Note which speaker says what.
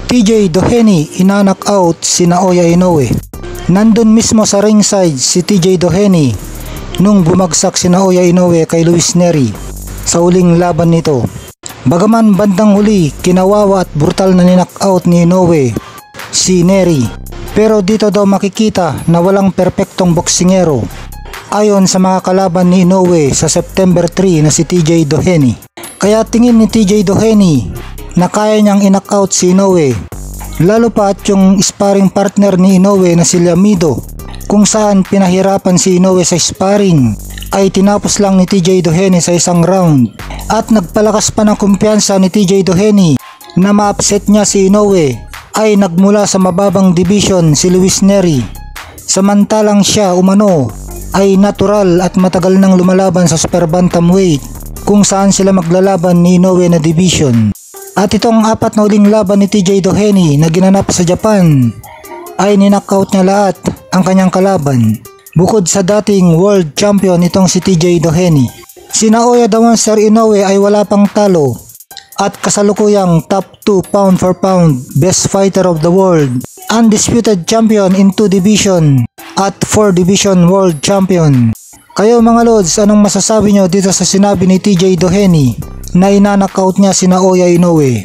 Speaker 1: TJ Doheny ina-knockout si Naoya Inoue. Nandun mismo sa ringside si TJ Doheny nung bumagsak si Naoya Inoue kay Luis Nery sa huling laban nito. Bagaman bandang huli, kinawawa at brutal na ni-knockout ni Inoue si Nery. Pero dito daw makikita na walang perpektong boksingero ayon sa mga kalaban ni Inoue sa September 3 na si TJ Doheny. Kaya tingin ni TJ Doheny na kaya niyang i-knockout si Inoue, lalo pa at yung sparring partner ni Inoue na si Lamido, kung saan pinahirapan si Inoue sa sparring, ay tinapos lang ni TJ Doheny sa isang round. At nagpalakas pa ng kumpiyansa ni TJ Doheny na ma-upset niya si Inoue ay nagmula sa mababang division si Luis Nery. Samantalang siya umano ay natural at matagal nang lumalaban sa super bantamweight kung saan sila maglalaban ni Inoue na division. At itong apat na uling laban ni TJ Doheny na ginanap sa Japan ay ninockout niya lahat ang kanyang kalaban, bukod sa dating world champion itong si TJ Doheny. Si Naoya the Monster Inoue ay wala pang talo at kasalukuyang top 2 pound for pound best fighter of the world, undisputed champion in 2 division at 4 division world champion. Kayo mga lods, anong masasabi nyo dito sa sinabi ni TJ Doheny na ina-knockout niya si Naoya Inoue?